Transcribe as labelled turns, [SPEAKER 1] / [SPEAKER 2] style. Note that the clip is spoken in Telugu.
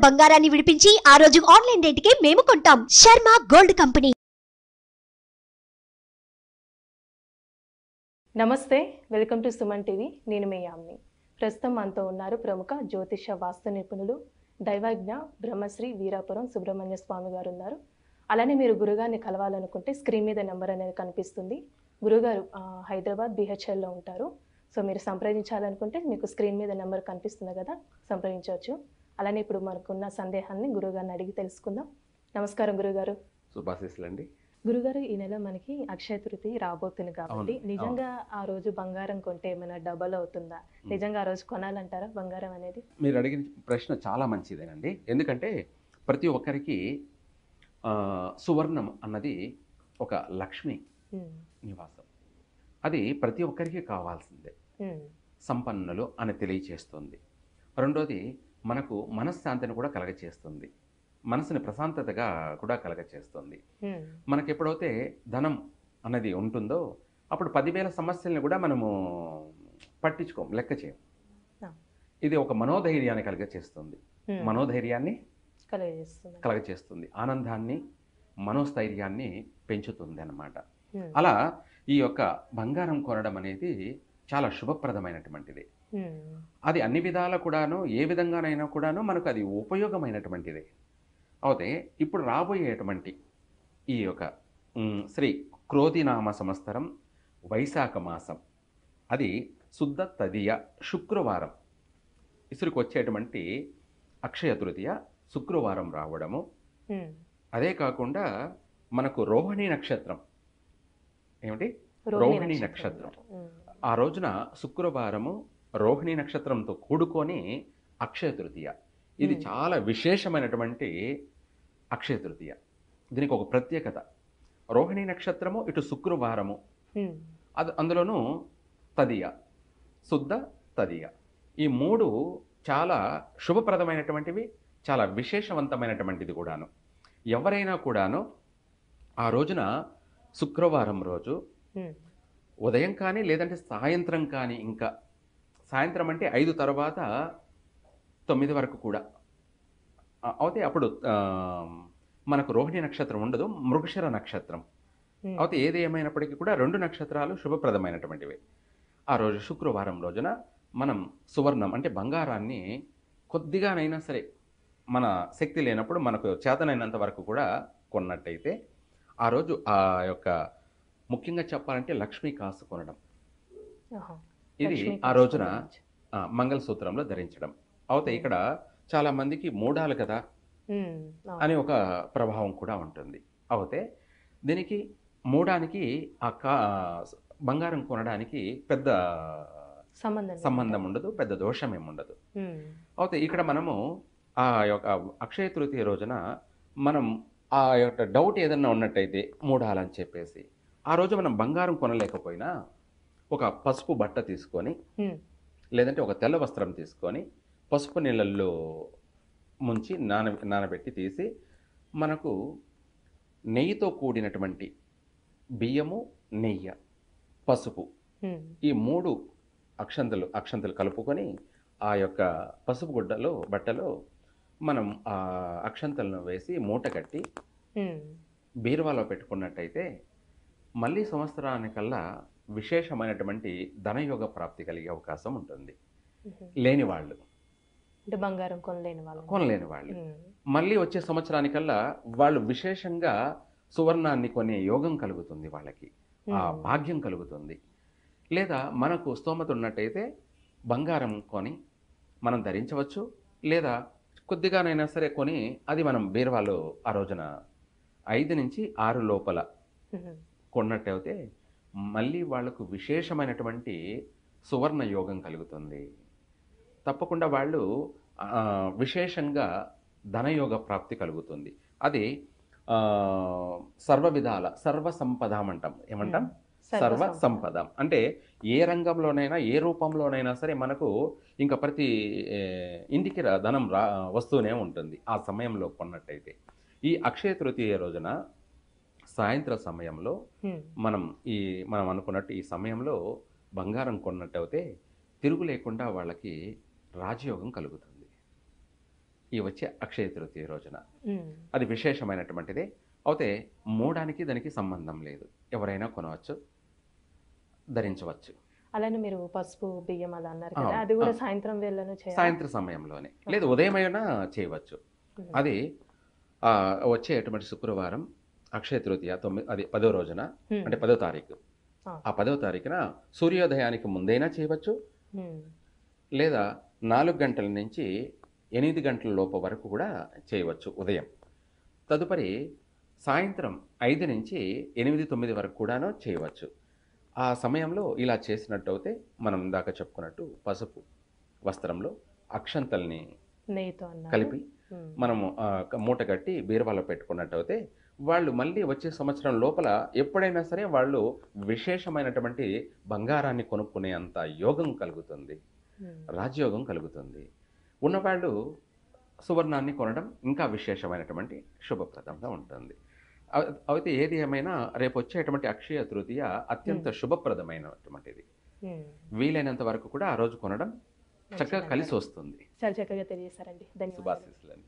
[SPEAKER 1] బంగారాన్ని విడిపించి ఆ రోజు ఆన్లైన్ రేటుకే మేము కొంటాం. Sharma gold company.
[SPEAKER 2] నమస్తే, వెల్కమ్ టు సుమన్ టీవీ. నేను మీ యామ్ని. ప్రస్తుతం మనతో ఉన్నారు ప్రముఖ జ్యోతిష వాస్తు నిపుణులు దైవజ్ఞ బ్రహ్మశ్రీ వీరాపురం సుబ్రహ్మణ్య స్వామి గారు ఉన్నారు. అలానే మీరు గురుగారిని కలవాలనుకుంటే స్క్రీన్ మీద నెంబర్ అనేది కనిపిస్తుంది. గురుగారు హైదరాబాద్ బిహెచ్ఎల్లో ఉంటారు. సో మీరు సంప్రదించాలనుకుంటే మీకు స్క్రీన్ మీద నెంబర్ కనిపిస్తుంది కదా, సంప్రదించవచ్చు. అలానే ఇప్పుడు మనకున్న సందేహాన్ని గురుగారిని అడిగి తెలుసుకుందాం. నమస్కారం గురుగారు.
[SPEAKER 3] శుభాశీస్సులండి.
[SPEAKER 2] గురుగారు, ఈ నెల మనకి అక్షయ తృతీయ రాబోతుంది కాబట్టి నిజంగా ఆ రోజు బంగారం కొంటే ఏమైనా డబల్ అవుతుందా? నిజంగా ఆ రోజు కొనాలంటారా బంగారం అనేది?
[SPEAKER 3] మీరు అడిగిన ప్రశ్న చాలా మంచిదేనండి. ఎందుకంటే ప్రతి ఒక్కరికి సువర్ణం అన్నది ఒక లక్ష్మి నివాసం. అది ప్రతి ఒక్కరికి కావాల్సిందే. సంపన్నులు అని తెలియచేస్తుంది. రెండోది, మనకు మనశ్శాంతిని కూడా కలగచేస్తుంది, మనసుని ప్రశాంతతగా కూడా కలగచేస్తుంది. మనకి ఎప్పుడైతే ధనం అన్నది ఉంటుందో అప్పుడు 10,000 సమస్యల్ని కూడా మనము పట్టించుకోం, లెక్క చేయం. ఇది ఒక మనోధైర్యాన్ని కలగచేస్తుంది, మనోధైర్యాన్ని కలగచేస్తుంది, ఆనందాన్ని, మనోస్థైర్యాన్ని పెంచుతుంది అన్నమాట. అలా ఈ యొక్క బంగారం కొనడం అనేది చాలా శుభప్రదమైనటువంటిది. అది అన్ని విధాల కూడాను, ఏ విధంగానైనా కూడాను మనకు అది ఉపయోగమైనటువంటిది. అయితే ఇప్పుడు రాబోయేటువంటి ఈ యొక్క శ్రీ క్రోధినామ సంవత్సరం వైశాఖ మాసం, అది శుద్ధ తదియ శుక్రవారం ఇసురుకు వచ్చేటువంటి అక్షయ తృతీయ శుక్రవారం రావడము. అదే కాకుండా మనకు రోహిణి నక్షత్రం, ఏమిటి రోహిణి నక్షత్రం, ఆ రోజున శుక్రవారము రోహిణి నక్షత్రంతో కూడుకొని అక్షయ తృతీయ. ఇది చాలా విశేషమైనటువంటి అక్షయ తృతీయ. దీనికి ఒక ప్రత్యేకత. రోహిణి నక్షత్రము, ఇటు శుక్రవారము, అందులోనూ తదియ, శుద్ధ తదియ, ఈ మూడు చాలా శుభప్రదమైనటువంటివి, చాలా విశేషవంతమైనటువంటిది కూడాను. ఎవరైనా కూడాను ఆ రోజున శుక్రవారం రోజు ఉదయం కానీ లేదంటే సాయంత్రం కానీ, ఇంకా సాయంత్రం అంటే 5 తర్వాత 9 వరకు కూడా అయితే అప్పుడు మనకు రోహిణి నక్షత్రం ఉండదు, మృగశిర నక్షత్రం. అయితే ఏది ఏమైనప్పటికీ కూడా 2 నక్షత్రాలు శుభప్రదమైనటువంటివి. ఆ రోజు శుక్రవారం రోజున మనం సువర్ణం అంటే బంగారాన్ని కొద్దిగానైనా సరే, మన శక్తి లేనప్పుడు మనకు చేతనైనంత వరకు కూడా కొన్నట్టయితే ఆ రోజు ఆ యొక్క ముఖ్యంగా చెప్పాలంటే లక్ష్మీ కాసు కొనడం, ఇది ఆ రోజున మంగళసూత్రంలో ధరించడం. అయితే ఇక్కడ చాలా మందికి మూడాలు కదా అని ఒక ప్రభావం కూడా ఉంటుంది. అయితే దీనికి మూడానికి బంగారం కొనడానికి పెద్ద సంబంధం ఉండదు, పెద్ద దోషం ఏముండదు. అయితే ఇక్కడ మనము ఆ యొక్క అక్షయ తృతీయ రోజున మనం ఆ యొక్క డౌట్ ఏదన్నా ఉన్నట్టయితే మూడాలని చెప్పేసి, ఆ రోజు మనం బంగారం కొనలేకపోయినా ఒక పసుపు బట్ట తీసుకొని లేదంటే ఒక తెల్ల వస్త్రం తీసుకొని పసుపు నీళ్ళల్లో ముంచి నానబెట్టి తీసి, మనకు నెయ్యితో కూడినటువంటి బియ్యము, నెయ్యి, పసుపు, ఈ 3 అక్షంతలు కలుపుకొని ఆ యొక్క పసుపు బట్టలో మనం ఆ అక్షంతలను వేసి మూట కట్టి బీరువాలో పెట్టుకున్నట్టయితే మళ్ళీ సంవత్సరానికల్లా విశేషమైనటువంటి ధనయోగ ప్రాప్తి కలిగే అవకాశం ఉంటుంది. లేని వాళ్ళు,
[SPEAKER 2] బంగారం
[SPEAKER 3] కొనలేని వాళ్ళు మళ్ళీ వచ్చే సంవత్సరానికల్లా వాళ్ళు విశేషంగా సువర్ణాన్ని కొనే యోగం కలుగుతుంది, వాళ్ళకి ఆ భాగ్యం కలుగుతుంది. లేదా మనకు స్తోమత ఉన్నట్టయితే బంగారం కొని మనం ధరించవచ్చు, లేదా కొద్దిగానైనా సరే కొని అది మనం బీరువాలో ఆ రోజున 5 నుంచి 6 లోపల కొన్నట్టయితే మళ్ళీ వాళ్లకు విశేషమైనటువంటి సువర్ణ యోగం కలుగుతుంది. తప్పకుండా వాళ్ళు విశేషంగా ధనయోగ ప్రాప్తి కలుగుతుంది. అది సర్వ విధాల సర్వ సంపదం అంటాం. ఏమంటాం? సర్వ సంపద అంటే ఏ రంగంలోనైనా, ఏ రూపంలోనైనా సరే మనకు ఇంకా ప్రతి ఇంటికి ధనం వస్తూనే ఉంటుంది ఆ సమయంలో కొన్నట్టయితే. ఈ అక్షయ తృతీయ రోజున సాయంత్రం సమయంలో మనం అనుకున్నట్టు ఈ సమయంలో బంగారం కొన్నట్టయితే తిరుగు లేకుండా వాళ్ళకి రాజయోగం కలుగుతుంది. ఈ వచ్చే అక్షయ తృతీయ రోజున.
[SPEAKER 2] ఉమ్,
[SPEAKER 3] అది విశేషమైనటువంటిదే. అయితే మూడానికి దానికి సంబంధం లేదు, ఎవరైనా కొనవచ్చు, ధరించవచ్చు.
[SPEAKER 2] అలానే మీరు పసుపు బియ్యం అలా అన్నారు
[SPEAKER 3] ఆ,
[SPEAKER 2] కదా, అది కూడా
[SPEAKER 3] ఆ.
[SPEAKER 2] సాయంత్రం వేళను చేయాలి.
[SPEAKER 3] సాయంత్రం సమయంలోనే, లేదు ఉదయమైనా చేయవచ్చు. అది వచ్చేటువంటి శుక్రవారం అక్షయ తృతీయ అది 10వ రోజున, అంటే 10వ తారీఖు. ఆ 10వ తారీఖున సూర్యోదయానికి ముందైనా చేయవచ్చు, లేదా 4 గంటల నుంచి 8 గంటల లోపు వరకు కూడా చేయవచ్చు ఉదయం. తదుపరి సాయంత్రం 5 నుంచి 8, 9 వరకు కూడాను చేయవచ్చు. ఆ సమయంలో ఇలా చేసినట్టు అయితే మనం ఇందాక చెప్పుకున్నట్టు పసుపు వస్త్రంలో అక్షంతల్ని
[SPEAKER 2] నెయ్యితో అన్నారు.
[SPEAKER 3] కలిపి మనము మూట కట్టి బీరువాలో పెట్టుకున్నట్టయితే వాళ్ళు మళ్ళీ వచ్చే సంవత్సరం లోపల ఎప్పుడైనా సరే వాళ్ళు విశేషమైనటువంటి బంగారాన్ని కొనుక్కునే అంత యోగం కలుగుతుంది, రాజయోగం కలుగుతుంది. ఉన్నవాళ్ళు సువర్ణాన్ని కొనడం ఇంకా విశేషమైనటువంటి శుభప్రదంగా ఉంటుంది. అయితే ఏది ఏమైనా రేపు వచ్చేటువంటి అక్షయ తృతీయ అత్యంత శుభప్రదమైనటువంటిది. వీలైనంత వరకు కూడా ఆ రోజు కొనడం చక్కగా కలిసి వస్తుంది.
[SPEAKER 2] చాలా చక్కగా తెలియజేశారండి, ధన్యవాదాలు.
[SPEAKER 3] శుభాశీస్సులని.